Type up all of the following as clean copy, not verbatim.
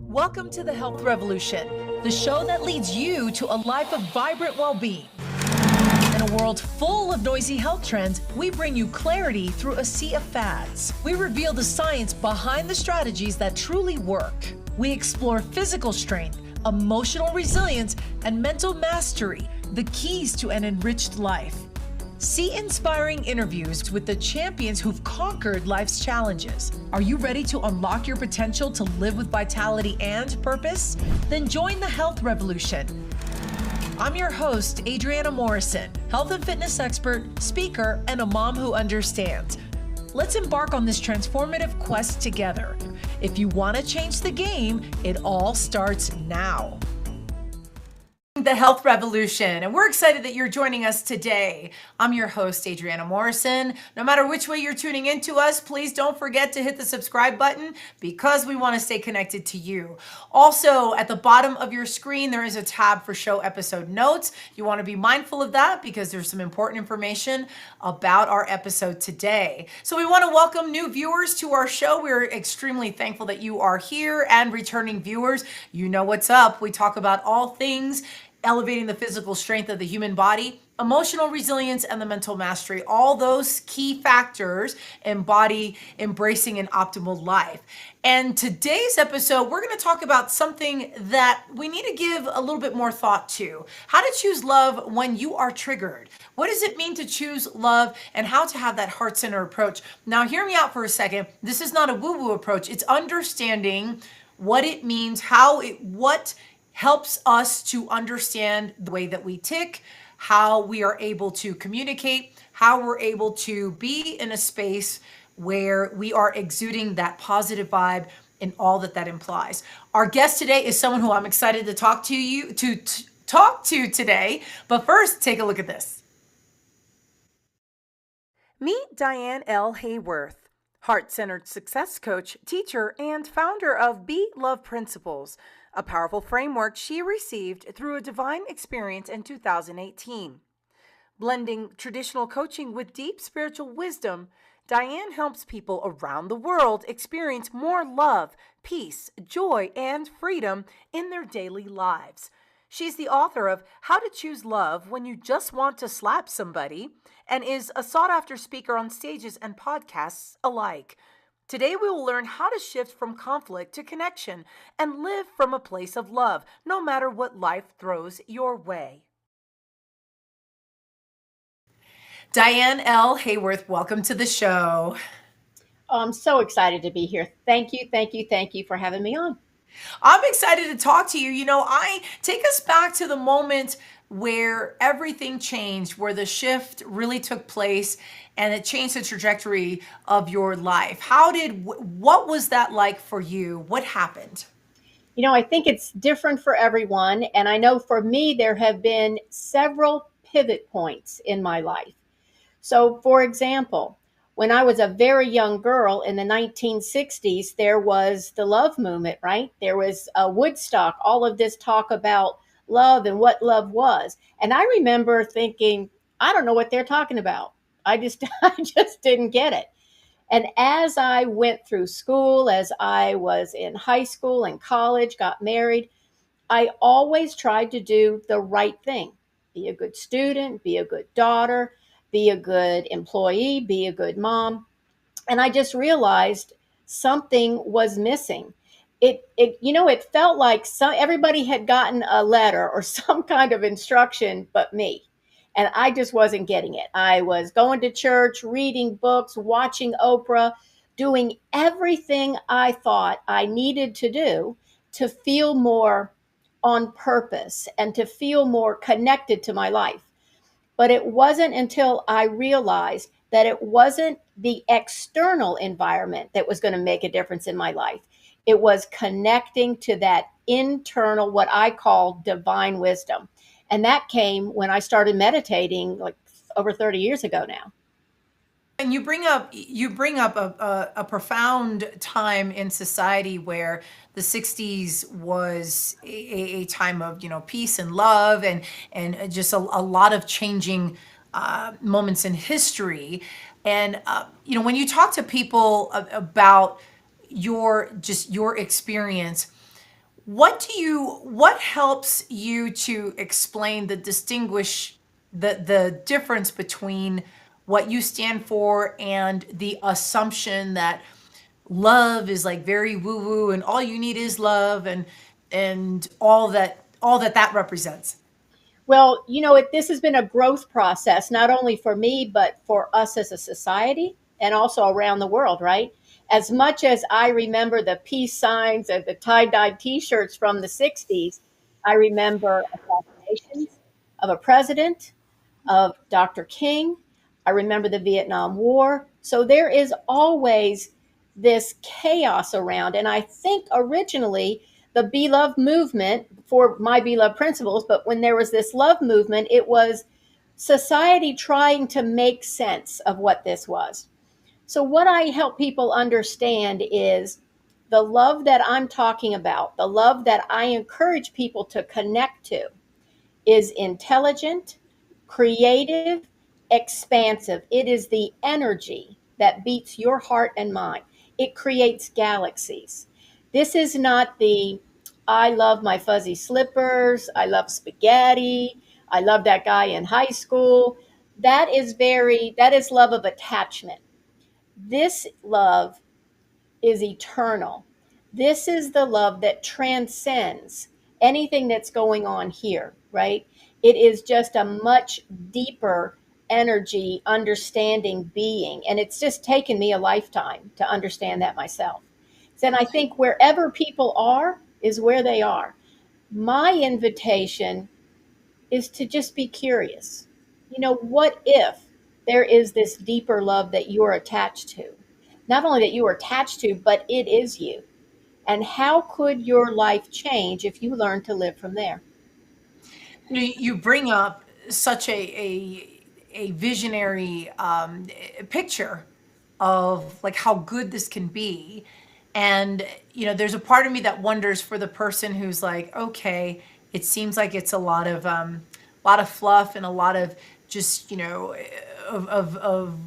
Welcome to the Health Revolution, the show that leads you to a life of vibrant well-being. In a world full of noisy health trends, we bring you clarity through a sea of fads. We reveal the science behind the strategies that truly work. We explore physical strength, emotional resilience, and mental mastery, the keys to an enriched life. See inspiring interviews with the champions who've conquered life's challenges. Are you ready to unlock your potential to live with vitality and purpose? Then join the Health Revolution. I'm your host, Adriana Morrison, health and fitness expert, speaker, and a mom who understands. Let's embark on this transformative quest together. If you want to change the game, it all starts now. The Health Revolution, and we're excited that you're joining us today. I'm your host, Adriana Morrison. No matter which way you're tuning into us, please don't forget to hit the subscribe button because we want to stay connected to you. Also, at the bottom of your screen, there is a tab for show episode notes. You want to be mindful of that because there's some important information about our episode today. So we want to welcome new viewers to our show. We're extremely thankful that you are here, and returning viewers, you know what's up. We talk about all things elevating the physical strength of the human body, emotional resilience, and the mental mastery. All those key factors embody embracing an optimal life. And today's episode, we're going to talk about something that we need to give a little bit more thought to. How to choose love when you are triggered. What does it mean to choose love, and how to have that heart-centered approach? Now, hear me out for a second. This is not a woo-woo approach. It's understanding what it means, what helps us to understand the way that we tick, how we are able to communicate, how we're able to be in a space where we are exuding that positive vibe and all that that implies. Our guest today is someone who I'm excited to talk to today. But first, take a look at this. Meet Diane L. Haworth, heart-centered success coach, teacher, and founder of Be Love Principles, a powerful framework she received through a divine experience in 2018. Blending traditional coaching with deep spiritual wisdom, Diane helps people around the world experience more love, peace, joy, and freedom in their daily lives. She's the author of How to Choose Love When You Just Want to Slap Somebody, and is a sought-after speaker on stages and podcasts alike. Today, we will learn how to shift from conflict to connection and live from a place of love, no matter what life throws your way. Diane L. Haworth, welcome to the show. Oh, I'm so excited to be here. Thank you for having me on. I'm excited to talk to you. Take us back to the moment where everything changed, where the shift really took place and it changed the trajectory of your life. What was that like for you? What happened? I think it's different for everyone. And I know for me, there have been several pivot points in my life. So, for example, when I was a very young girl in the 1960s, there was the love movement, right? There was Woodstock, all of this talk about love and what love was. And I remember thinking, I don't know what they're talking about. I just didn't get it. And as I went through school, as I was in high school and college, got married, I always tried to do the right thing. Be a good student, be a good daughter, be a good employee, be a good mom. And I just realized something was missing. It felt like everybody had gotten a letter or some kind of instruction but me. And I just wasn't getting it. I was going to church, reading books, watching Oprah, doing everything I thought I needed to do to feel more on purpose and to feel more connected to my life. But it wasn't until I realized that it wasn't the external environment that was going to make a difference in my life. It was connecting to that internal, what I call divine wisdom. And that came when I started meditating like over 30 years ago now. And you bring up a profound time in society where the 60s was a time of peace and love and just a lot of changing moments in history. And when you talk to people about your experience, what helps you to explain the difference between what you stand for and the assumption that love is like very woo woo and all you need is love and all that represents. Well, this has been a growth process, not only for me, but for us as a society and also around the world, right? As much as I remember the peace signs and the tie-dyed t-shirts from the 60s, I remember assassinations of a president, of Dr. King. I remember the Vietnam War. So there is always this chaos around. And I think originally the Be Love movement for my Be Love principles, but when there was this love movement, it was society trying to make sense of what this was. So, what I help people understand is the love that I'm talking about, the love that I encourage people to connect to, is intelligent, creative, expansive. It is the energy that beats your heart and mind. It creates galaxies. This is not the I love my fuzzy slippers, I love spaghetti, I love that guy in high school. That is love of attachment. This love is eternal. This is the love that transcends anything that's going on here, right? It is just a much deeper energy, understanding being. And it's just taken me a lifetime to understand that myself. And I think wherever people are is where they are. My invitation is to just be curious. What if there is this deeper love that you're attached to? Not only that you are attached to, but it is you. And how could your life change if you learn to live from there? You bring up such a visionary picture of like how good this can be. And there's a part of me that wonders for the person who's like, okay, it seems like it's a lot of fluff and a lot of just of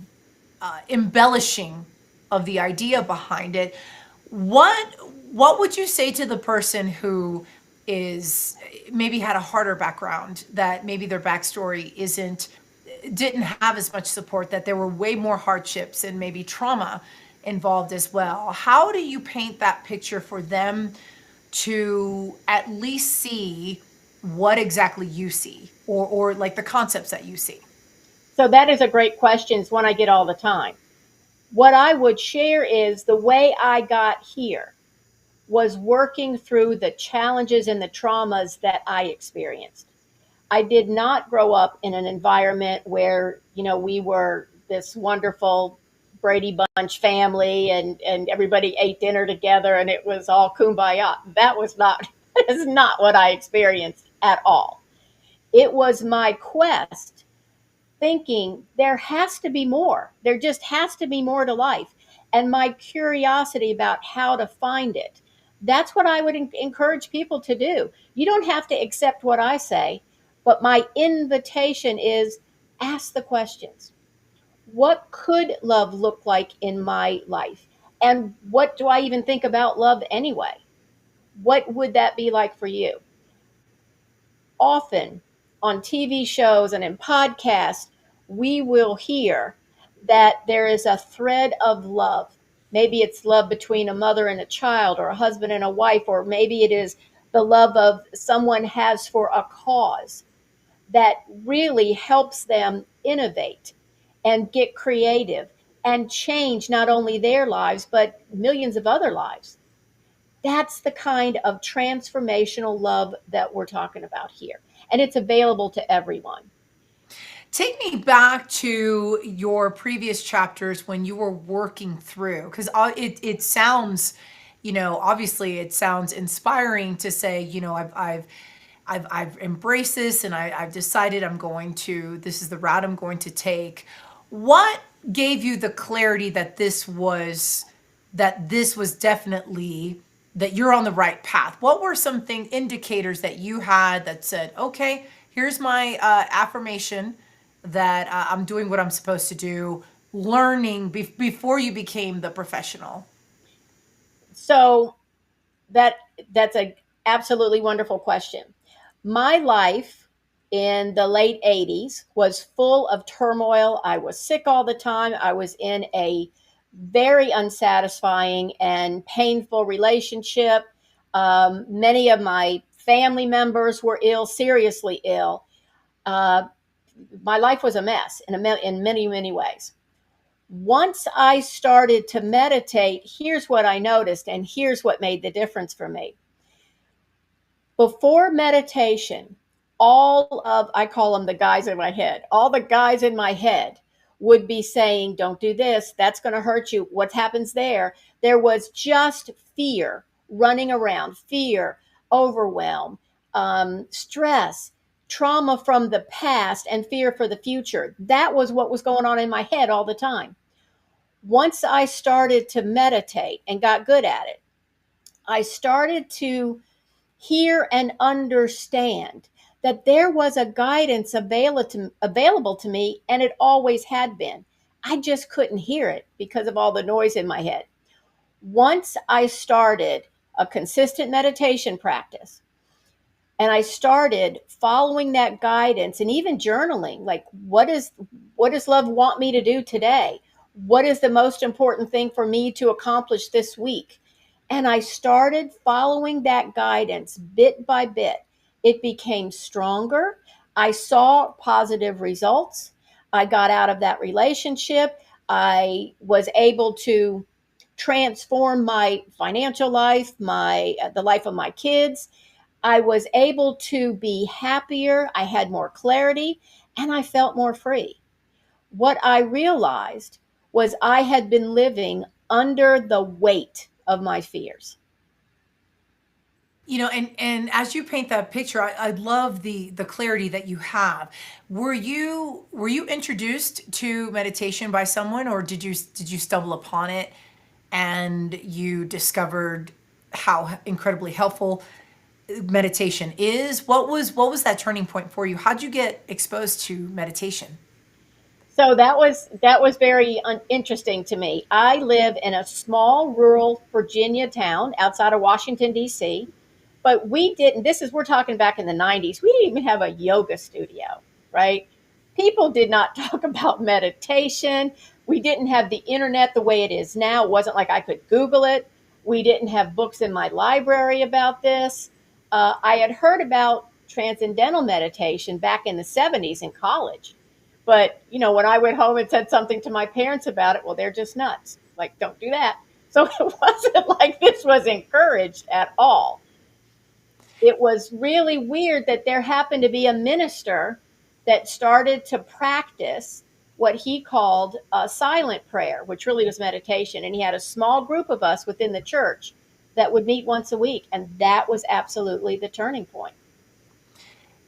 embellishing of the idea behind it. What would you say to the person who is maybe had a harder background, that maybe their backstory isn't didn't have as much support, that there were way more hardships and maybe trauma involved as well? How do you paint that picture for them to at least see what exactly you see, or like the concepts that you see? So that is a great question. It's one I get all the time. What I would share is the way I got here was working through the challenges and the traumas that I experienced. I did not grow up in an environment where, we were this wonderful Brady Bunch family and everybody ate dinner together and it was all kumbaya. That was not that is not what I experienced at all. It was my quest, thinking there has to be more. There just has to be more to life. And my curiosity about how to find it. That's what I would encourage people to do. You don't have to accept what I say, but my invitation is ask the questions. What could love look like in my life? And what do I even think about love anyway? What would that be like for you? Often on TV shows and in podcasts, we will hear that there is a thread of love. Maybe it's love between a mother and a child, or a husband and a wife, or maybe it is the love of someone has for a cause that really helps them innovate and get creative and change not only their lives, but millions of other lives. That's the kind of transformational love that we're talking about here. And it's available to everyone. Take me back to your previous chapters when you were working through, because it sounds, obviously it sounds inspiring to say, I've embraced this and I've decided this is the route I'm going to take. What gave you the clarity that this was definitely that you're on the right path? What were some indicators that you had that said, okay, here's my affirmation that I'm doing what I'm supposed to do, learning before you became the professional? So that that's a absolutely wonderful question. My life in the late 80s was full of turmoil. I was sick all the time. I was in a very unsatisfying and painful relationship. Many of my family members were ill, seriously ill. Uh, my life was a mess in many, many ways. Once I started to meditate, here's what I noticed, and here's what made the difference for me. Before meditation, all of, I call them the guys in my head, all the guys in my head would be saying, don't do this, that's going to hurt you. What happens there? There was just fear running around, fear, overwhelm, stress, trauma from the past, and fear for the future. That was what was going on in my head all the time. Once I started to meditate and got good at it, I started to hear and understand that there was a guidance available to me, and it always had been. I just couldn't hear it because of all the noise in my head. Once I started a consistent meditation practice, and I started following that guidance and even journaling, like what does love want me to do today? What is the most important thing for me to accomplish this week? And I started following that guidance bit by bit. It became stronger. I saw positive results. I got out of that relationship. I was able to transform my financial life, my the life of my kids. I was able to be happier. I had more clarity, and I felt more free. What I realized was I had been living under the weight of my fears. And as you paint that picture, I love the clarity that you have. Were you introduced to meditation by someone, or did you stumble upon it and you discovered how incredibly helpful meditation is? What was that turning point for you? How'd you get exposed to meditation? So that was very interesting to me. I live in a small rural Virginia town outside of Washington D.C., but we didn't. This is we're talking back in the 90s. We didn't even have a yoga studio, right? People did not talk about meditation. We didn't have the internet the way it is now. It wasn't like I could Google it. We didn't have books in my library about this. I had heard about transcendental meditation back in the 70s in college. But, when I went home and said something to my parents about it, well, they're just nuts. Like, don't do that. So it wasn't like this was encouraged at all. It was really weird that there happened to be a minister that started to practice what he called a silent prayer, which really was meditation. And he had a small group of us within the church that would meet once a week. And that was absolutely the turning point.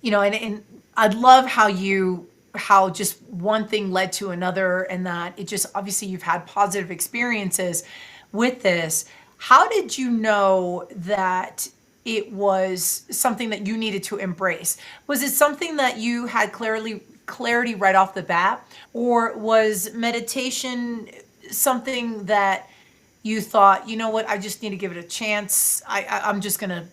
And I'd love how just one thing led to another, and that it just, obviously you've had positive experiences with this. How did you know that it was something that you needed to embrace? Was it something that you had clarity right off the bat, or was meditation something that you thought, you know what, I just need to give it a chance. I'm just gonna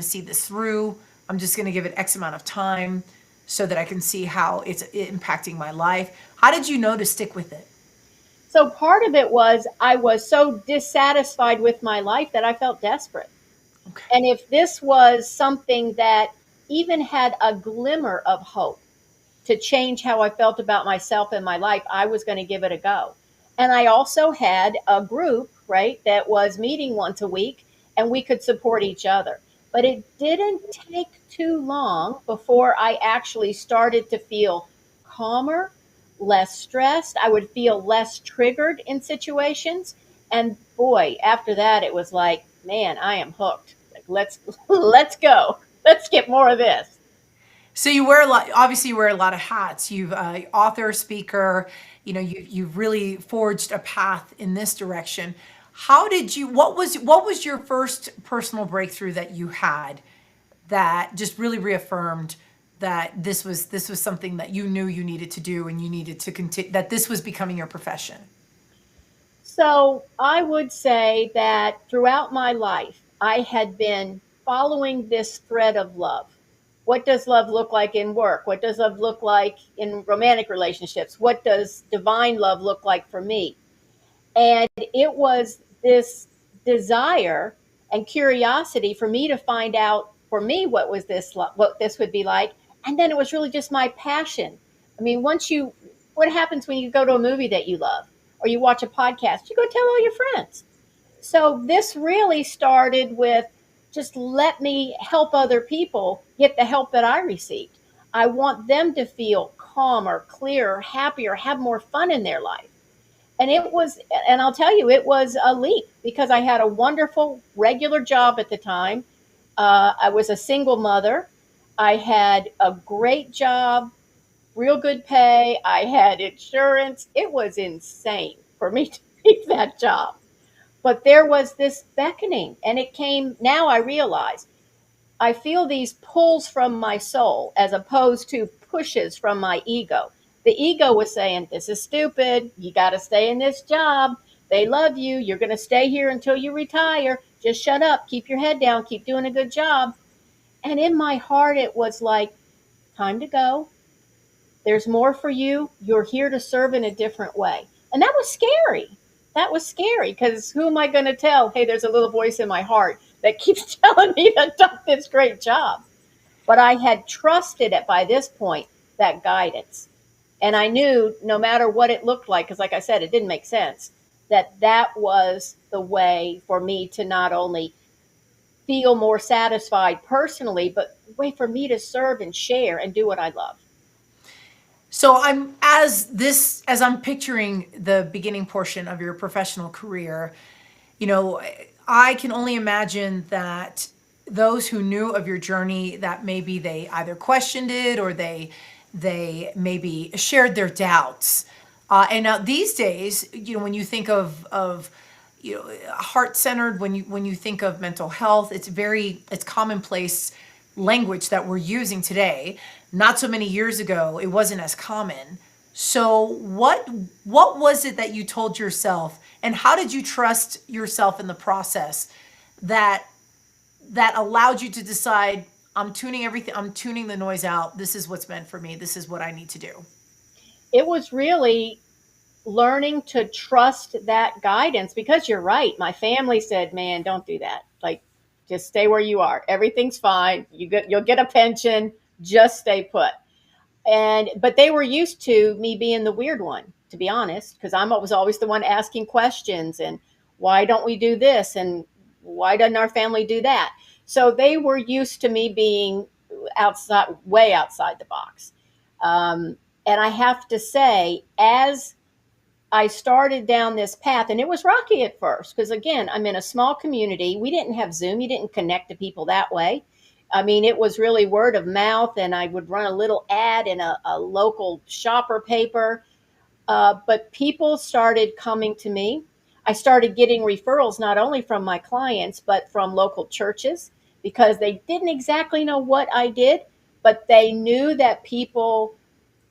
see this through. I'm just gonna give it X amount of time so that I can see how it's impacting my life. How did you know to stick with it? So part of it was I was so dissatisfied with my life that I felt desperate. Okay. And if this was something that even had a glimmer of hope to change how I felt about myself and my life, I was going to give it a go. And I also had a group, right, that was meeting once a week, and we could support each other. But it didn't take too long before I actually started to feel calmer, less stressed. I would feel less triggered in situations. And boy, after that, it was like, man, I am hooked. Like, let's go. Let's get more of this. So you wear a lot. Obviously, you wear a lot of hats. You've author, speaker. You've really forged a path in this direction. How did you? What was your first personal breakthrough that you had that just really reaffirmed that this was something that you knew you needed to do, and you needed to continue, that this was becoming your profession? So I would say that throughout my life, I had been following this thread of love. What does love look like in work? What does love look like in romantic relationships? What does divine love look like for me? And it was this desire and curiosity for me to find out for me what this would be like. And then it was really just my passion. I mean, what happens when you go to a movie that you love or you watch a podcast? You go tell all your friends. So this really started with just let me help other people get the help that I received. I want them to feel calmer, clearer, happier, have more fun in their life. And it was, and I'll tell you, it was a leap because I had a wonderful regular job at the time. I was a single mother. I had a great job, real good pay. I had insurance. It was insane for me to leave that job. But there was this beckoning, and it came. Now I realize I feel these pulls from my soul as opposed to pushes from my ego. The ego was saying, this is stupid. You got to stay in this job. They love you. You're going to stay here until you retire. Just shut up. Keep your head down. Keep doing a good job. And in my heart, it was like, time to go. There's more for you. You're here to serve in a different way. And that was scary. That was scary because who am I going to tell? Hey, there's a little voice in my heart that keeps telling me to do this great job. But I had trusted it by this point, that guidance. And I knew no matter what it looked like, because like I said, it didn't make sense, that that was the way for me to not only feel more satisfied personally, but way for me to serve and share and do what I love. So as I'm picturing the beginning portion of your professional career, you know, I can only imagine that those who knew of your journey, that maybe they either questioned it or they maybe shared their doubts. And now these days, you know, when you think of you know, heart centered, when you think of mental health, it's commonplace language that we're using today. Not so many years ago, it wasn't as common. So what was it that you told yourself, and how did you trust yourself in the process that allowed you to decide, I'm tuning the noise out. This is what's meant for me. This is what I need to do. It was really learning to trust that guidance because you're right. My family said, man, don't do that. Like, just stay where you are. Everything's fine. You'll get a pension. Just stay put. But they were used to me being the weird one, to be honest, because I was always the one asking questions and why don't we do this and why doesn't our family do that? So they were used to me being way outside the box. And I have to say, as I started down this path, and it was rocky at first because, again, I'm in a small community. We didn't have Zoom. You didn't connect to people that way. I mean, it was really word of mouth, and I would run a little ad in a local shopper paper. But people started coming to me. I started getting referrals not only from my clients, but from local churches because they didn't exactly know what I did, but they knew that people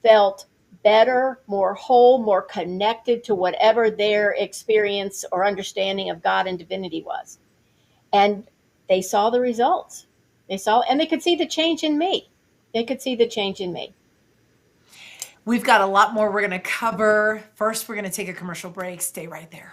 felt better, more whole, more connected to whatever their experience or understanding of God and divinity was. And they saw the results. And they could see the change in me. They could see the change in me. We've got a lot more we're going to cover. First, we're going to take a commercial break. Stay right there.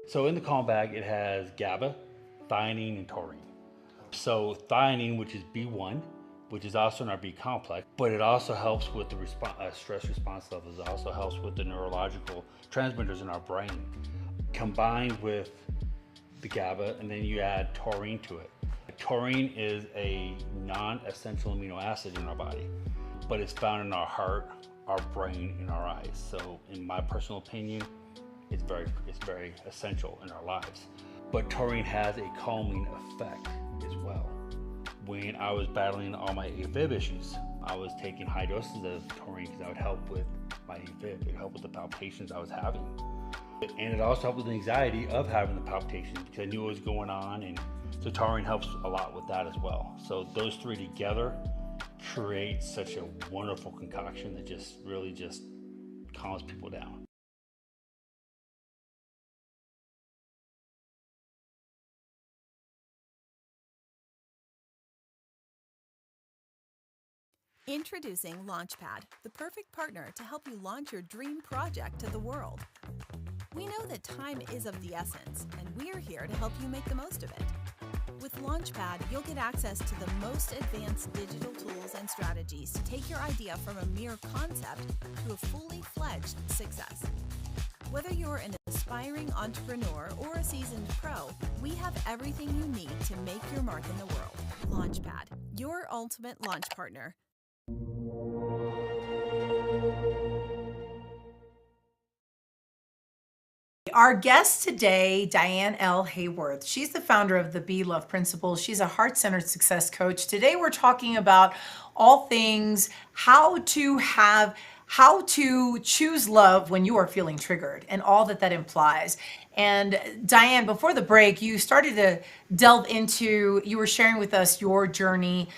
So in the calm bag, it has GABA, theanine, and taurine. So theanine, which is B1, which is also in our B complex, but it also helps with the stress response levels. It also helps with the neurological transmitters in our brain, combined with the GABA, and then you add taurine to it. Taurine is a non-essential amino acid in our body, but it's found in our heart, our brain, and our eyes. So in my personal opinion, it's very essential in our lives. But taurine has a calming effect as well. When I was battling all my AFib issues, I was taking high doses of taurine because that would help with my AFib. It would help with the palpitations I was having. And it also helped with the anxiety of having the palpitations because I knew what was going on, and so taurine helps a lot with that as well. So those three together create such a wonderful concoction that really calms people down. Introducing Launchpad, the perfect partner to help you launch your dream project to the world. We know that time is of the essence, and we're here to help you make the most of it. With Launchpad, you'll get access to the most advanced digital tools and strategies to take your idea from a mere concept to a fully fledged success. Whether you're an aspiring entrepreneur or a seasoned pro, we have everything you need to make your mark in the world. Launchpad, your ultimate launch partner. Our guest today, Diane L. Haworth. She's the founder of the Be Love Principles. She's a heart-centered success coach. Today we're talking about all things how to choose love when you are feeling triggered and all that implies. And Diane, before the break, you started to delve into, you were sharing with us your journey,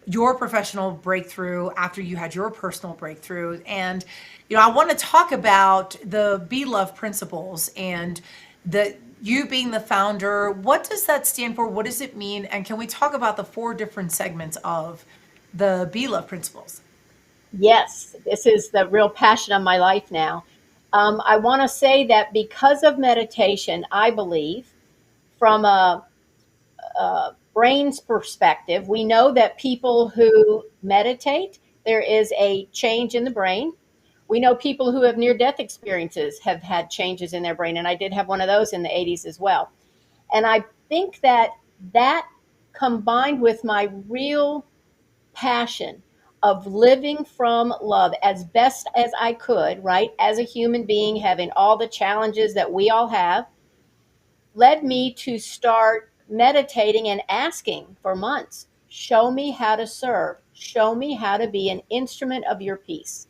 your professional breakthrough after you had your personal breakthrough. And I want to talk about the Be Love Principles and you being the founder. What does that stand for? What does it mean? And can we talk about the 4 different segments of the Be Love Principles? Yes, this is the real passion of my life now. I want to say that because of meditation, I believe from a brain's perspective, we know that people who meditate, there is a change in the brain. We know people who have near-death experiences have had changes in their brain, and I did have one of those in the 80s as well. And I think that combined with my real passion of living from love as best as I could, right, as a human being, having all the challenges that we all have, led me to start meditating and asking for months, show me how to serve, show me how to be an instrument of your peace.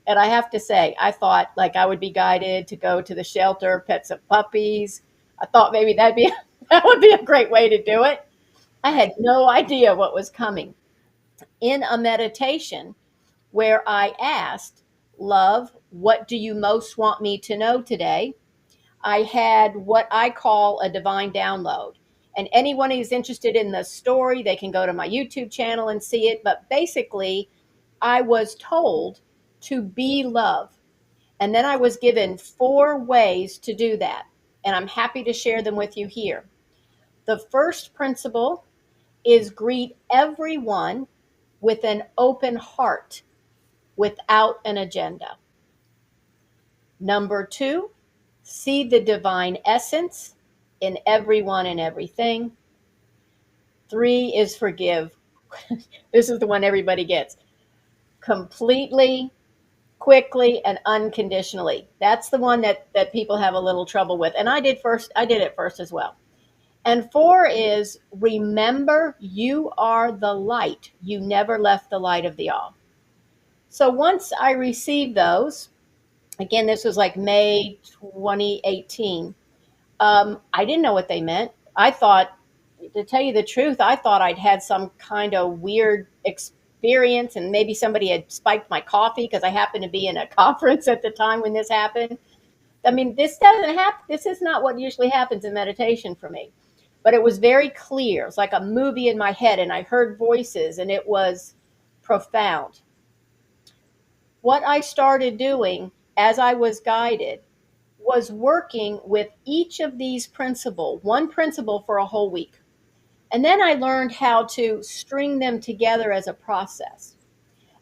And I have to say, I thought like I would be guided to go to the shelter, pet some puppies. I thought maybe that would be a great way to do it. I had no idea what was coming. In a meditation where I asked, love, what do you most want me to know today? I had what I call a divine download. And anyone who's interested in the story, they can go to my YouTube channel and see it. But basically, I was told to be love. And then I was given 4 ways to do that. And I'm happy to share them with you here. The first principle is greet everyone with an open heart without an agenda. Number 2, see the divine essence in everyone and everything. 3 is forgive. This is the one everybody gets. Completely, quickly, and unconditionally. That's the one that people have a little trouble with. And I did it first as well. And 4 is remember you are the light. You never left the light of the all. So once I received those, again, this was like May 2018. I didn't know what they meant. I thought, to tell you the truth, I thought I'd had some kind of weird experience and maybe somebody had spiked my coffee because I happened to be in a conference at the time when this happened. I mean, this doesn't happen. This is not what usually happens in meditation for me. But it was very clear. It's like a movie in my head, and I heard voices, and it was profound. What I started doing as I was guided was working with each of these principles, one principle for a whole week. And then I learned how to string them together as a process.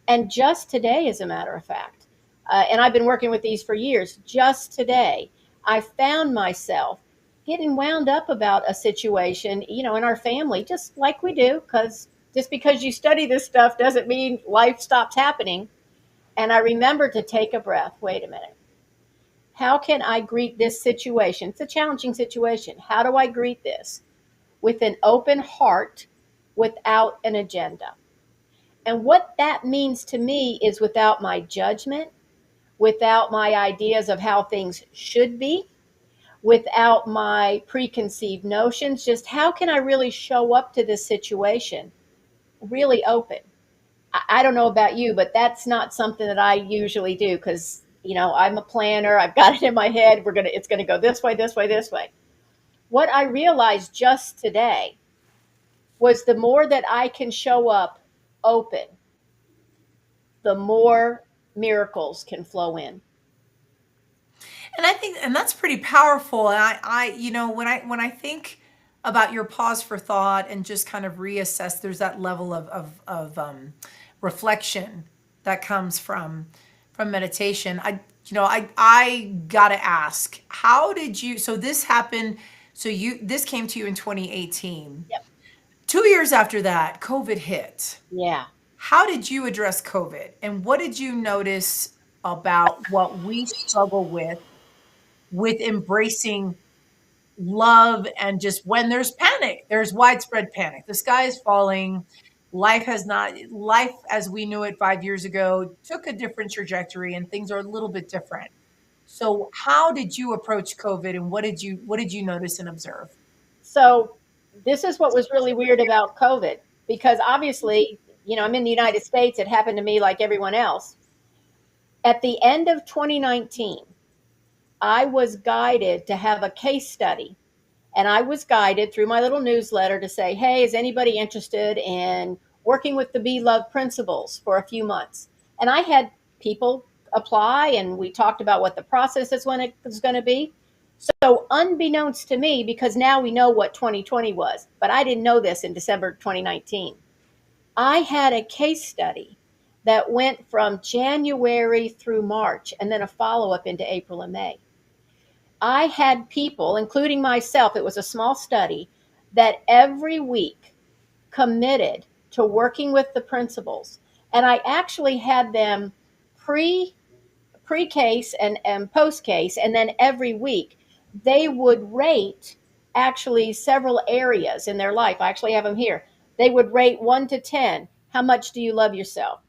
And just today, as a matter of fact, and I've been working with these for years, just today, I found myself getting wound up about a situation, in our family, just like we do, because just because you study this stuff doesn't mean life stops happening. And I remembered to take a breath. Wait a minute. How can I greet this situation? It's a challenging situation. How do I greet this? With an open heart, without an agenda. And what that means to me is without my judgment, without my ideas of how things should be, without my preconceived notions, just how can I really show up to this situation really open? I don't know about you, but that's not something that I usually do because, I'm a planner. I've got it in my head. It's going to go this way, this way, this way. What I realized just today was the more that I can show up open, the more miracles can flow in. And I think, and that's pretty powerful. And when I think about your pause for thought and just kind of reassess, there's that level of reflection that comes from meditation. I gotta ask, how did you? So this happened. So this came to you in 2018. Yep. 2 years after that, COVID hit. Yeah. How did you address COVID, and what did you notice about what we struggle with embracing love? And just when there's panic, there's widespread panic. The sky is falling. Life as we knew it 5 years ago took a different trajectory, and things are a little bit different. So how did you approach COVID, and what did you notice and observe? So this is what was really weird about COVID, because obviously, I'm in the United States. It happened to me like everyone else. At the end of 2019, I was guided to have a case study. And I was guided through my little newsletter to say, hey, is anybody interested in working with the Be Love principles for a few months? And I had people apply, and we talked about what the process is when it was going to be. So unbeknownst to me, because now we know what 2020 was, but I didn't know this in December 2019. I had a case study that went from January through March and then a follow-up into April and May. I had people, including myself, it was a small study, that every week committed to working with the principals. And I actually had them pre-case and post-case, and then every week they would rate actually several areas in their life. I actually have them here. They would rate 1 to 10. How much do you love yourself?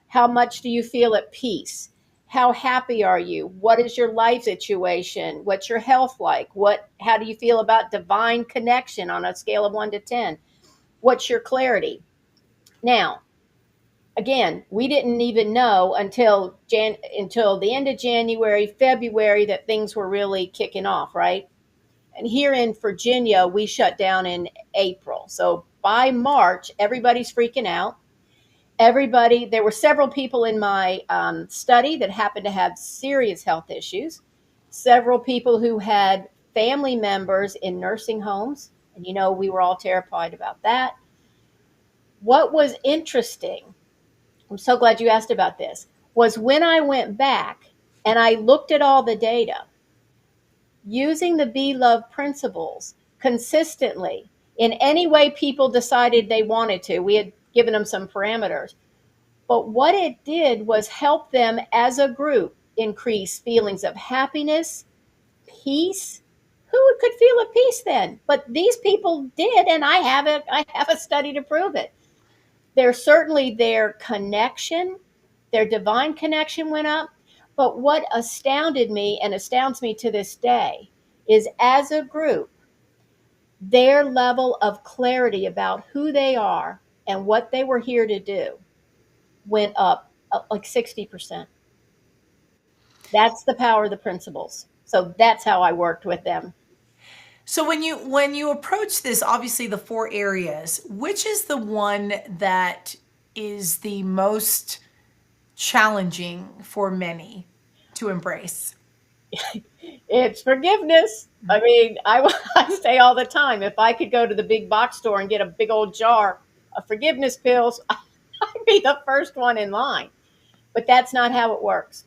How much do you feel at peace? How happy are you? What is your life situation? What's your health like? How do you feel about divine connection on a scale of 1 to 10? What's your clarity? Now, again, we didn't even know until the end of January, February, that things were really kicking off, right? And here in Virginia, we shut down in April. So by March, everybody's freaking out. There were several people in my study that happened to have serious health issues, several people who had family members in nursing homes. And, we were all terrified about that. What was interesting, I'm so glad you asked about this, was when I went back and I looked at all the data, using the Be Love principles consistently in any way people decided they wanted to. We had given them some parameters. But what it did was help them as a group increase feelings of happiness, peace. Who could feel at peace then? But these people did, and I have a study to prove it. Their connection, their divine connection went up. But what astounded me and astounds me to this day is, as a group, their level of clarity about who they are and what they were here to do went up like 60%. That's the power of the principles. So that's how I worked with them. So when you approach this, obviously the 4 areas, which is the one that is the most challenging for many to embrace? It's forgiveness. I mean, I say all the time, if I could go to the big box store and get a big old jar of forgiveness pills, I'd be the first one in line. But that's not how it works.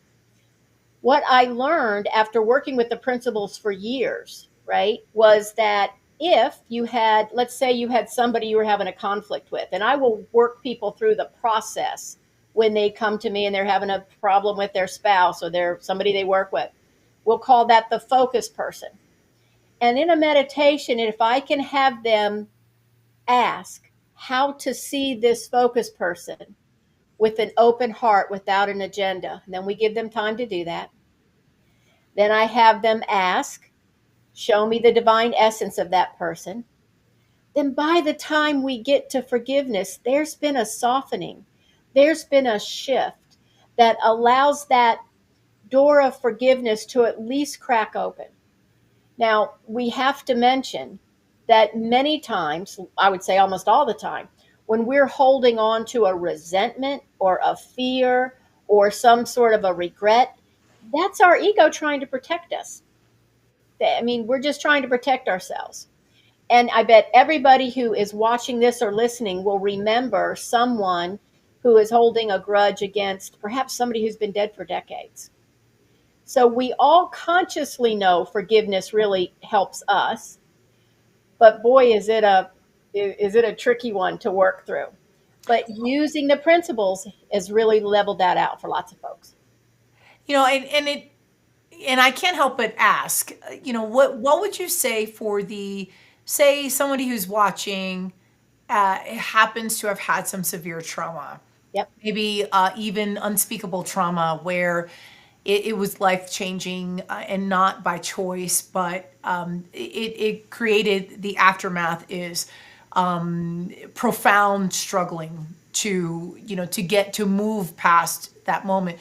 What I learned after working with the principals for years, right, was that if you had, let's say you had somebody you were having a conflict with, and I will work people through the process when they come to me and they're having a problem with their spouse or their somebody they work with. We'll call that the focus person. And in a meditation, if I can have them ask how to see this focus person with an open heart without an agenda, and then we give them time to do that. Then I have them ask, show me the divine essence of that person. Then by the time we get to forgiveness, there's been a softening. There's been a shift that allows that door of forgiveness to at least crack open. Now, we have to mention that many times, I would say almost all the time, when we're holding on to a resentment or a fear or some sort of a regret, that's our ego trying to protect us. I mean, we're just trying to protect ourselves. And I bet everybody who is watching this or listening will remember someone who is holding a grudge against perhaps somebody who's been dead for decades. So we all consciously know forgiveness really helps us, but boy, is it a tricky one to work through. But using the principles has really leveled that out for lots of folks. And I can't help but ask, what would you say for say somebody who's watching happens to have had some severe trauma, Yep. maybe even unspeakable trauma where it was life changing and not by choice, but it created the aftermath is profound struggling to move past that moment.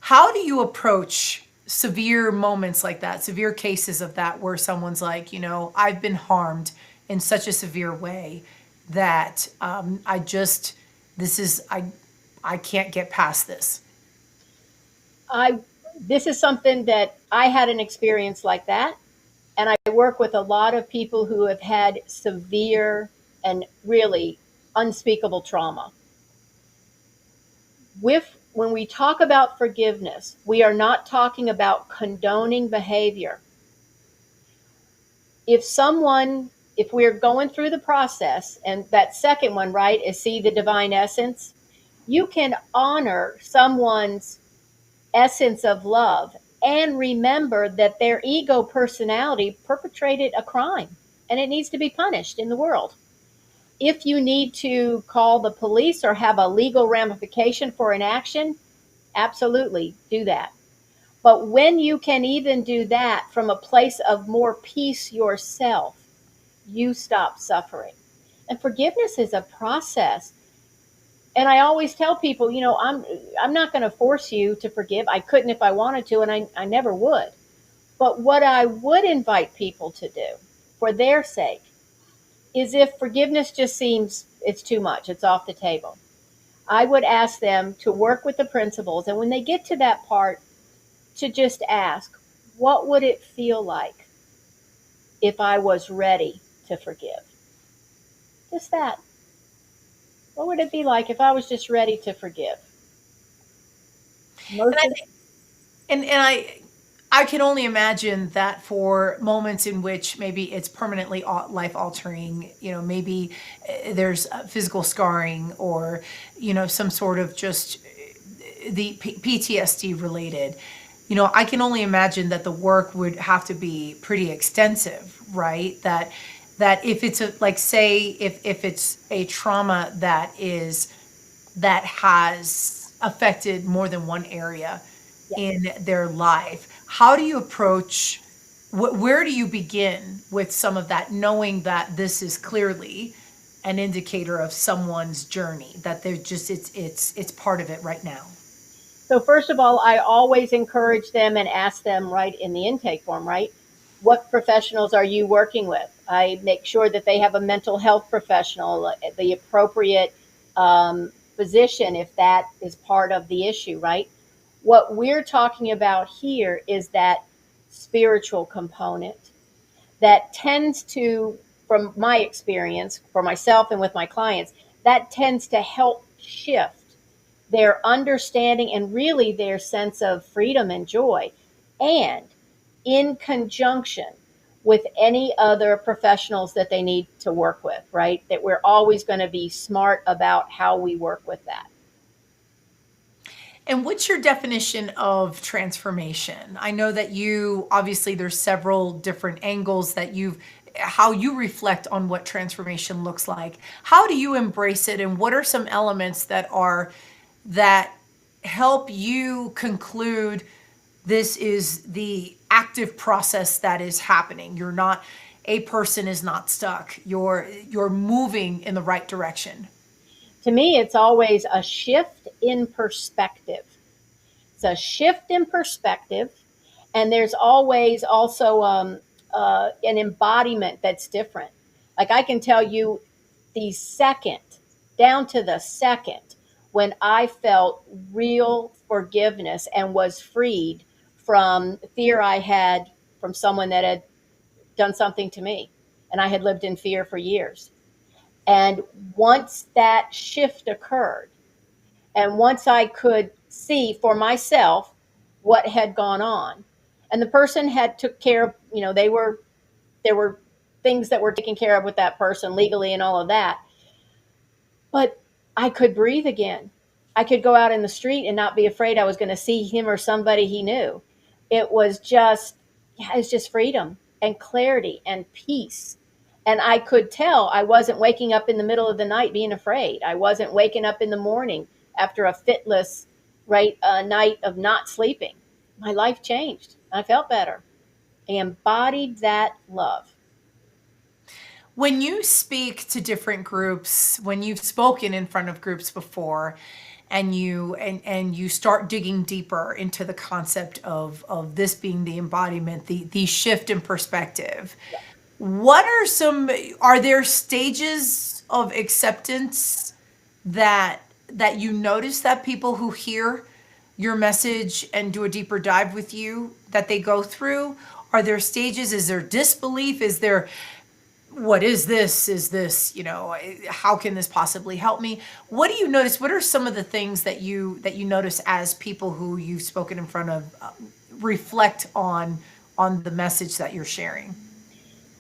How do you approach severe moments like that, severe cases of that, where someone's like, I've been harmed in such a severe way that I can't get past this? This is something that I had an experience like that. And I work with a lot of people who have had severe and really unspeakable trauma. When we talk about forgiveness, we are not talking about condoning behavior. If we're going through the process, and that second one, right, is see the divine essence, you can honor someone's essence of love and remember that their ego personality perpetrated a crime and it needs to be punished in the world. If you need to call the police or have a legal ramification for an action, absolutely do that. But when you can even do that from a place of more peace yourself, you stop suffering. And forgiveness is a process. And I always tell people, I'm not going to force you to forgive. I couldn't if I wanted to, and I never would. But what I would invite people to do for their sake is if forgiveness just seems it's too much, it's off the table, I would ask them to work with the principles. And when they get to that part, to just ask, what would it feel like if I was ready to forgive? Just that. What would it be like if I was just ready to forgive? I can only imagine that for moments in which maybe it's permanently life altering, maybe there's physical scarring or, some sort of just the PTSD related, I can only imagine that the work would have to be pretty extensive, right? That if it's if it's a trauma that has affected more than one area in their life, how do you approach, where do you begin with some of that, knowing that this is clearly an indicator of someone's journey, that they're just, it's part of it right now? So first of all, I always encourage them and ask them right in the intake form, right? What professionals are you working with? I make sure that they have a mental health professional, the appropriate physician, if that is part of the issue, right? What we're talking about here is that spiritual component that tends to, from my experience, for myself and with my clients, that tends to help shift their understanding and really their sense of freedom and joy. And in conjunction with any other professionals that they need to work with, right? That we're always going to be smart about how we work with that. And what's your definition of transformation? I know that you, obviously there's several different angles that how you reflect on what transformation looks like. How do you embrace it, and what are some elements that help you conclude this is the active process that is happening? A person is not stuck. You're moving in the right direction. To me, it's always a shift in perspective. It's a shift in perspective, and there's always also an embodiment that's different. Like I can tell you the second, down to the second, when I felt real forgiveness and was freed from fear I had from someone that had done something to me, and I had lived in fear for years. And once that shift occurred, and once I could see for myself what had gone on, and the person had took care of, there were things that were taken care of with that person legally and all of that, but I could breathe again. I could go out in the street and not be afraid I was going to see him or somebody he knew. It was just freedom and clarity and peace. And I could tell I wasn't waking up in the middle of the night being afraid. I wasn't waking up in the morning after a fitless night of not sleeping. My life changed. I felt better. I embodied that love. When you speak to different groups, when you've spoken in front of groups before, and you start digging deeper into the concept of this being the embodiment, the shift in perspective, Yeah. Are there stages of acceptance that you notice that people who hear your message and do a deeper dive with you, that they go through? Are there stages? Is there disbelief? Is there, what is this? Is this, how can this possibly help me? What do you notice? What are some of the things that you notice as people who you've spoken in front of reflect on the message that you're sharing?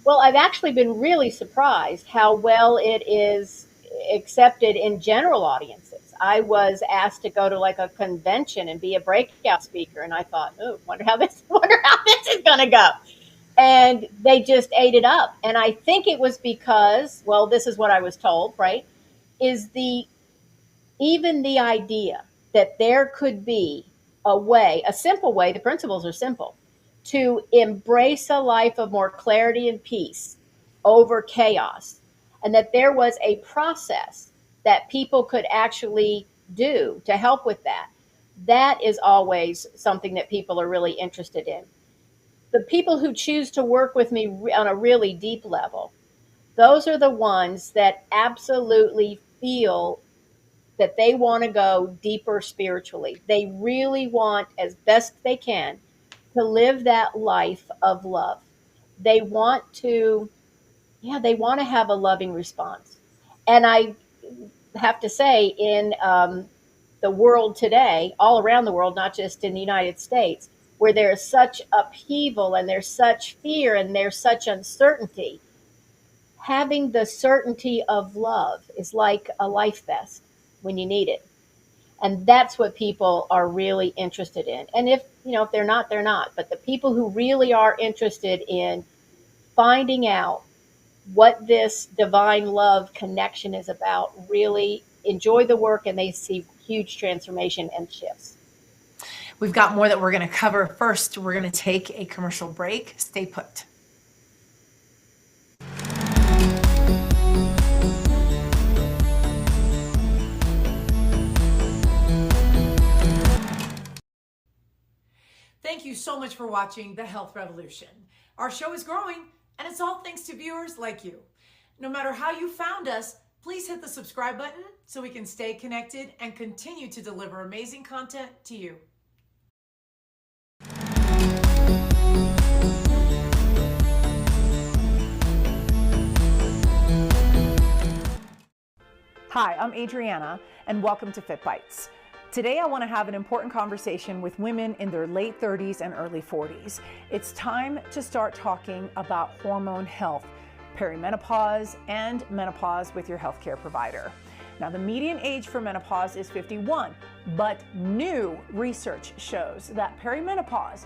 Well, I've actually been really surprised how well it is accepted in general audiences. I was asked to go to like a convention and be a breakout speaker, and I thought, wonder how this is going to go. And they just ate it up. And I think it was because, well, this is what I was told, right? Is even the idea that there could be a simple way, the principles are simple, to embrace a life of more clarity and peace over chaos, and that there was a process that people could actually do to help with that. That is always something that people are really interested in. The people who choose to work with me on a really deep level, those are the ones that absolutely feel that they want to go deeper spiritually. They really want, as best they can, to live that life of love. They want to have a loving response. And I have to say, in the world today, all around the world, not just in the United States, where there's such upheaval and there's such fear and there's such uncertainty, having the certainty of love is like a life vest when you need it. And that's what people are really interested in. And if they're not, they're not. But the people who really are interested in finding out what this divine love connection is about really enjoy the work, and they see huge transformation and shifts. We've got more that we're going to cover. First, we're going to take a commercial break. Stay put. Thank you so much for watching The Health Revolution. Our show is growing, and it's all thanks to viewers like you. No matter how you found us, please hit the subscribe button so we can stay connected and continue to deliver amazing content to you. Hi, I'm Adriana, and welcome to Fit Bites. Today I want to have an important conversation with women in their late 30s and early 40s. It's time to start talking about hormone health, perimenopause, and menopause with your healthcare provider. Now, the median age for menopause is 51, but new research shows that perimenopause,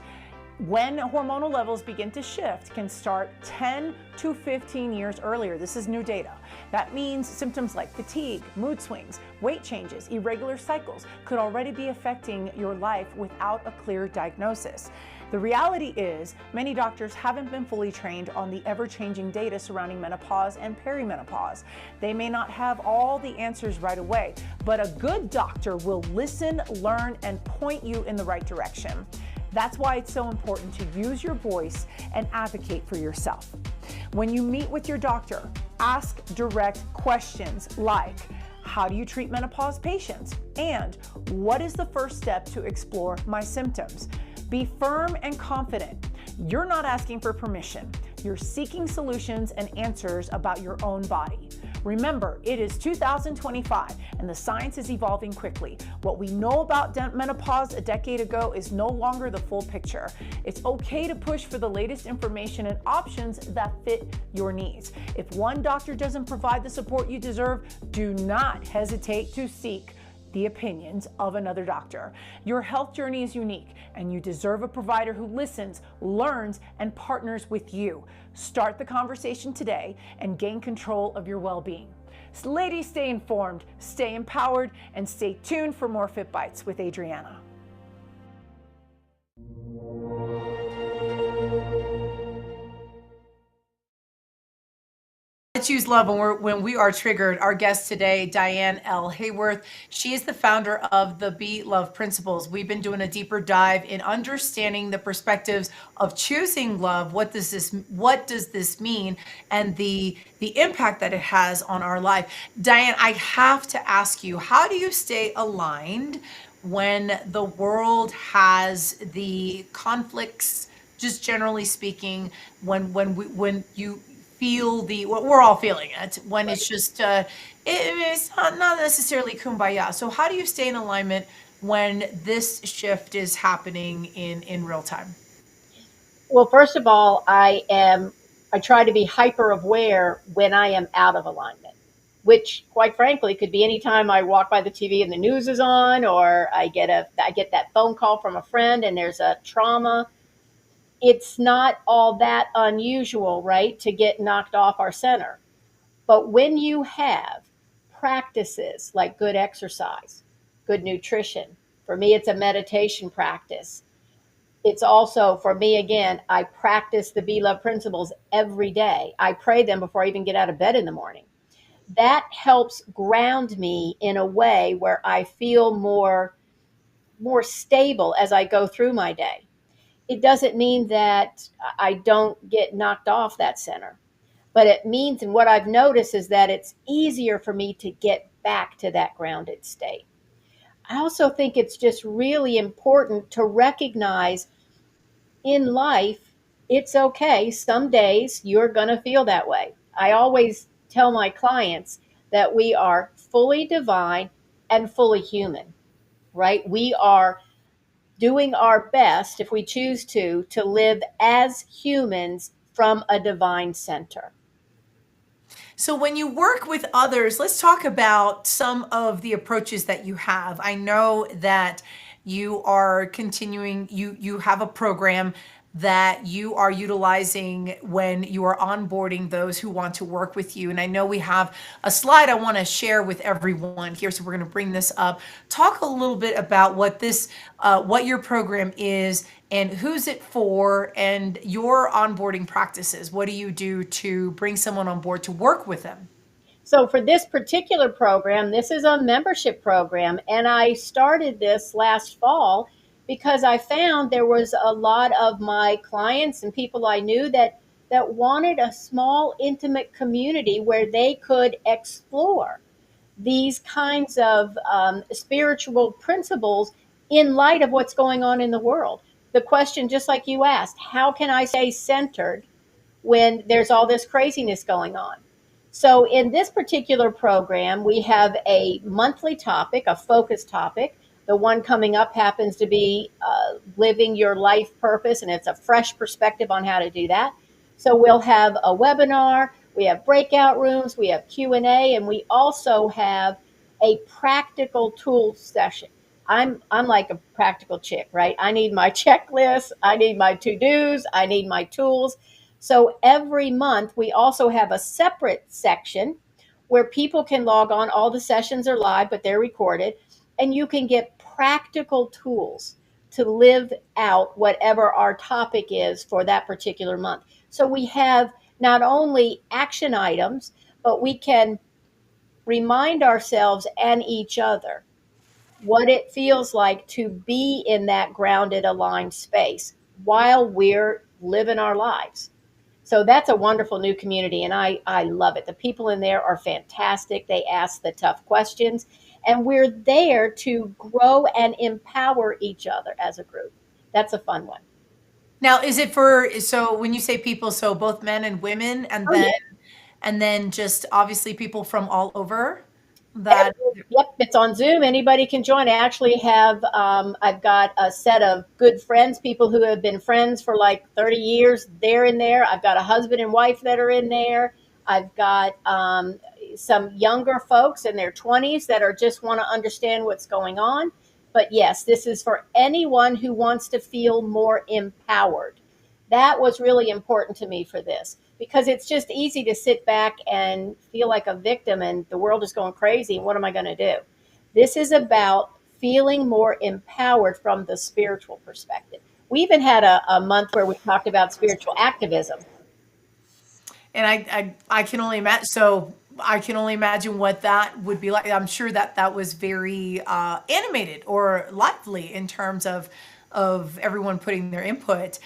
when hormonal levels begin to shift, can start 10 to 15 years earlier. This is new data. That means symptoms like fatigue, mood swings, weight changes, irregular cycles could already be affecting your life without a clear diagnosis. The reality is, many doctors haven't been fully trained on the ever-changing data surrounding menopause and perimenopause. They may not have all the answers right away, but a good doctor will listen, learn, and point you in the right direction. That's why it's so important to use your voice and advocate for yourself. When you meet with your doctor, ask direct questions like, how do you treat menopause patients? And what is the first step to explore my symptoms? Be firm and confident. You're not asking for permission. You're seeking solutions and answers about your own body. Remember, it is 2025 and the science is evolving quickly. What we know about menopause a decade ago is no longer the full picture. It's okay to push for the latest information and options that fit your needs. If one doctor doesn't provide the support you deserve, do not hesitate to seek the opinions of another doctor. Your health journey is unique, and you deserve a provider who listens, learns, and partners with you. Start the conversation today and gain control of your well-being. So ladies, stay informed, stay empowered, and stay tuned for more Fit Bites with Adriana. Choose love when we are triggered. Our guest today, Diane L. Haworth. She is the founder of the Be Love Principles. We've been doing a deeper dive in understanding the perspectives of choosing love. What does this mean, and the impact that it has on our life? Diane, I have to ask you, how do you stay aligned when the world has the conflicts, just generally speaking, when you feel we're all feeling it, when it's just it's not necessarily kumbaya. So how do you stay in alignment when this shift is happening in real time? Well, first of all, I try to be hyper aware when I am out of alignment, which quite frankly could be anytime I walk by the TV and the news is on, or I get that phone call from a friend and there's a trauma. It's not all that unusual, right, to get knocked off our center. But when you have practices like good exercise, good nutrition, for me, it's a meditation practice. It's also, for me, again, I practice the Be Love Principles every day. I pray them before I even get out of bed in the morning. That helps ground me in a way where I feel more stable as I go through my day. It doesn't mean that I don't get knocked off that center, but it means, and what I've noticed is that it's easier for me to get back to that grounded state. I also think it's just really important to recognize in life, it's okay. Some days you're going to feel that way. I always tell my clients that we are fully divine and fully human, right? We are doing our best, if we choose to live as humans from a divine center. So when you work with others, let's talk about some of the approaches that you have. I know that you are continuing, you have a program that you are utilizing when you are onboarding those who want to work with you. And I know we have a slide I want to share with everyone here, so we're going to bring this up. Talk a little bit about what your program is and who's it for, and your onboarding practices. What do you do to bring someone on board to work with them? So for this particular program, this is a membership program, and I started this last fall because I found there was a lot of my clients and people I knew that wanted a small, intimate community where they could explore these kinds of spiritual principles in light of what's going on in the world. The question, just like you asked, how can I stay centered when there's all this craziness going on? So in this particular program, we have a monthly topic, a focus topic. The one coming up happens to be living your life purpose, and it's a fresh perspective on how to do that. So we'll have a webinar, we have breakout rooms, we have Q&A, and we also have a practical tools session. I'm like a practical chick, right? I need my checklist, I need my to-dos, I need my tools. So every month we also have a separate section where people can log on. All the sessions are live, but they're recorded, and you can get practical tools to live out whatever our topic is for that particular month. So we have not only action items, but we can remind ourselves and each other what it feels like to be in that grounded, aligned space while we're living our lives. So that's a wonderful new community, and I love it. The people in there are fantastic. They ask the tough questions, and we're there to grow and empower each other as a group. That's a fun one. Now, is it so when you say people, so both men and women, and Oh, then yeah. and then just obviously people from all over that? Yep, it's on Zoom. Anybody can join. I actually have, I've got a set of good friends, people who have been friends for like 30 years. They're in there. I've got a husband and wife that are in there. I've got some younger folks in their 20s that are just want to understand what's going on. But yes, this is for anyone who wants to feel more empowered. That was really important to me for this, because it's just easy to sit back and feel like a victim and the world is going crazy. What am I going to do? This is about feeling more empowered from the spiritual perspective. We even had a month where we talked about spiritual activism. And I can only imagine. So I can only imagine what that would be like. I'm sure that was very animated or lively in terms of everyone putting their input.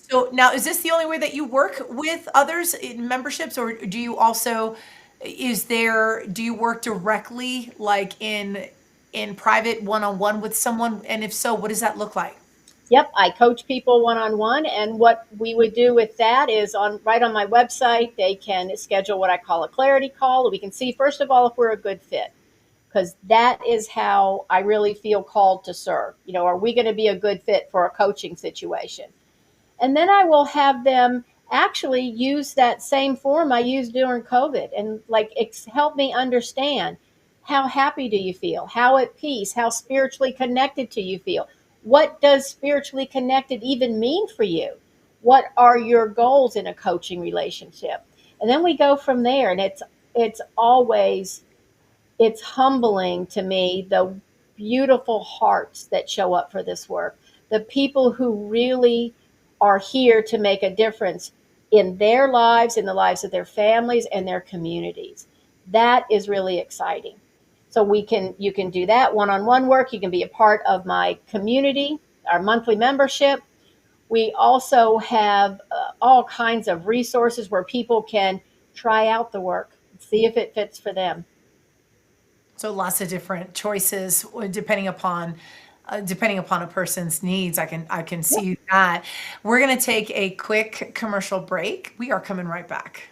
So now, is this the only way that you work with others in memberships, or do you also do you work directly, like in private one-on-one with someone? And if so, what does that look like? Yep, I coach people one-on-one, and what we would do with that is right on my website, they can schedule what I call a clarity call. We can see, first of all, if we're a good fit, because that is how I really feel called to serve. Are we going to be a good fit for a coaching situation? And then I will have them actually use that same form I used during COVID, and help me understand, how happy do you feel? How at peace? How spiritually connected do you feel? What does spiritually connected even mean for you? What are your goals in a coaching relationship? And then we go from there, and it's humbling to me, the beautiful hearts that show up for this work, the people who really are here to make a difference in their lives, in the lives of their families and their communities. That is really exciting. So you can do that one-on-one work. You can be a part of my community, our monthly membership. We also have all kinds of resources where people can try out the work, see if it fits for them. So lots of different choices depending upon a person's needs. I can see that. We're going to take a quick commercial break. We are coming right back.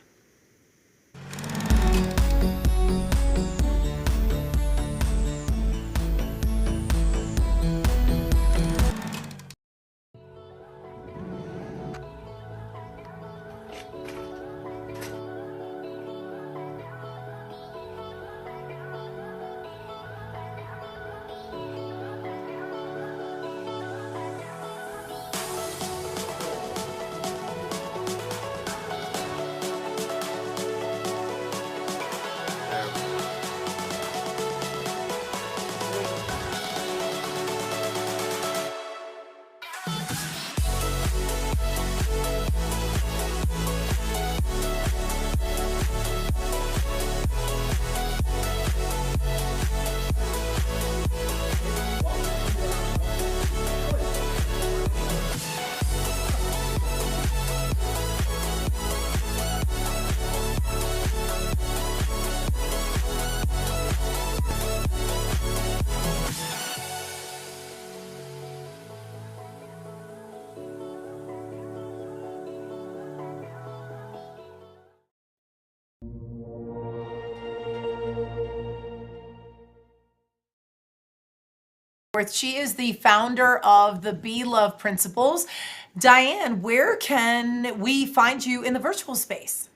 She is the founder of the Be Love Principles. Diane, where can we find you in the virtual space?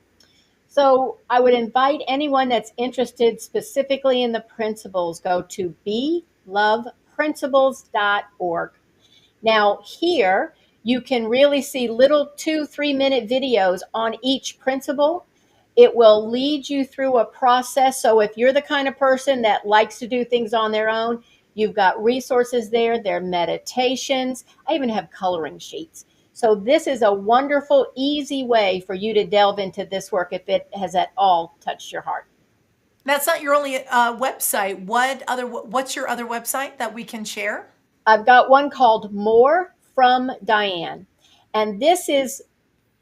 So I would invite anyone that's interested specifically in the principles, go to beloveprinciples.org. Now here you can really see little 2-3 minute videos on each principle. It will lead you through a process. So if you're the kind of person that likes to do things on their own, you've got resources there. There are meditations. I even have coloring sheets. So this is a wonderful, easy way for you to delve into this work if it has at all touched your heart. That's not your only website. What's your other website that we can share? I've got one called More from Diane. And this is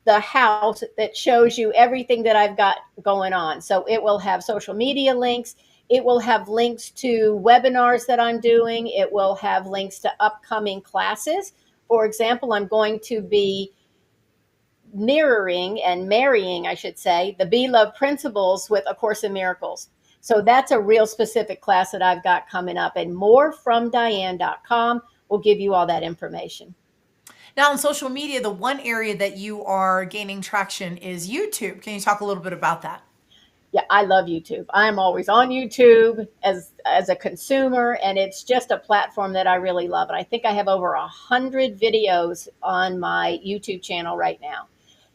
the house that shows you everything that I've got going on. So it will have social media links. It will have links to webinars that I'm doing. It will have links to upcoming classes. For example, I'm going to be marrying, I should say, the Be Love Principles with A Course in Miracles. So that's a real specific class that I've got coming up. And morefromdiane.com will give you all that information. Now on social media, the one area that you are gaining traction is YouTube. Can you talk a little bit about that? Yeah, I love YouTube. I'm always on YouTube as a consumer, and it's just a platform that I really love. And I think I have over 100 videos on my YouTube channel right now.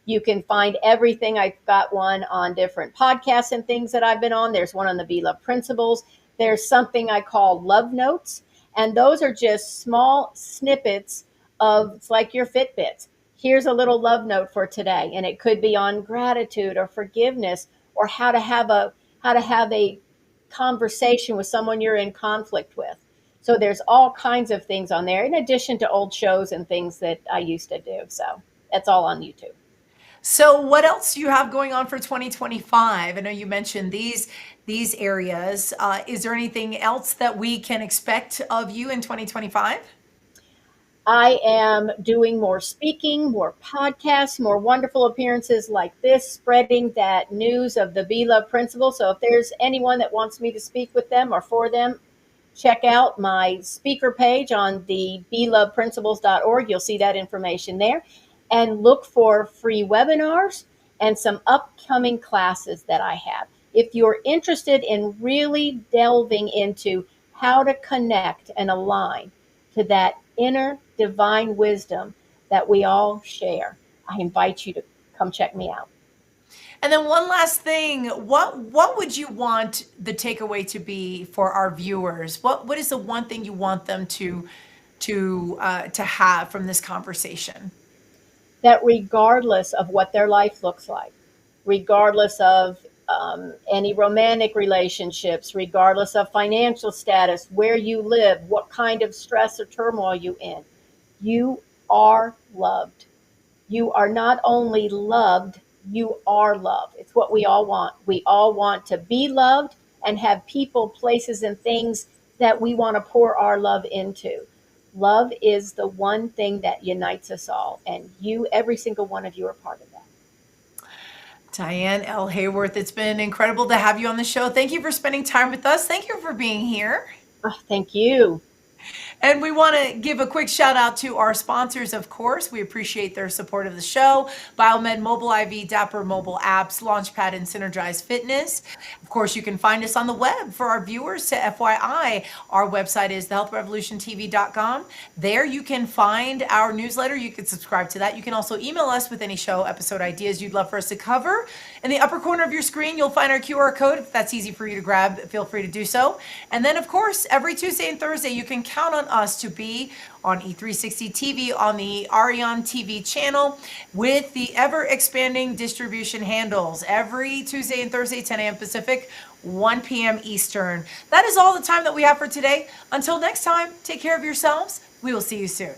You can find everything. I've got one on different podcasts and things that I've been on. There's one on the Be Love Principles. There's something I call Love Notes, and those are just small snippets of, it's like your Fitbits. Here's a little love note for today, and it could be on gratitude or forgiveness, or how to have a conversation with someone you're in conflict with. So there's all kinds of things on there, in addition to old shows and things that I used to do. So that's all on YouTube. So what else do you have going on for 2025? I know you mentioned these areas. Is there anything else that we can expect of you in 2025? I am doing more speaking, more podcasts, more wonderful appearances like this, spreading that news of the Be Love Principle. So if there's anyone that wants me to speak with them or for them, check out my speaker page on the beloveprinciples.org. You'll see that information there. And look for free webinars and some upcoming classes that I have. If you're interested in really delving into how to connect and align to that inner divine wisdom that we all share, I invite you to come check me out. And then one last thing, what would you want the takeaway to be for our viewers? What is the one thing you want them to have from this conversation? That regardless of what their life looks like, regardless of any romantic relationships, regardless of financial status, where you live, what kind of stress or turmoil you in, you are loved. You are not only loved, you are loved. It's what we all want. We all want to be loved and have people, places, and things that we want to pour our love into. Love is the one thing that unites us all, and you, every single one of you, are part of that. Diane L. Haworth, it's been incredible to have you on the show. Thank you for spending time with us. Thank you for being here. Oh, thank you. And we want to give a quick shout out to our sponsors, of course. We appreciate their support of the show. Biomed Mobile IV, Dapper Mobile Apps, Launchpad, and Synergize Fitness. Of course, you can find us on the web. For our viewers, to FYI, our website is thehealthrevolutiontv.com. There you can find our newsletter. You can subscribe to that. You can also email us with any show episode ideas you'd love for us to cover. In the upper corner of your screen, you'll find our QR code. If that's easy for you to grab, feel free to do so. And then, of course, every Tuesday and Thursday, you can count on us to be on E360 TV on the Arion TV channel with the ever-expanding distribution handles every Tuesday and Thursday, 10 a.m. Pacific, 1 p.m. Eastern. That is all the time that we have for today. Until next time, take care of yourselves. We will see you soon.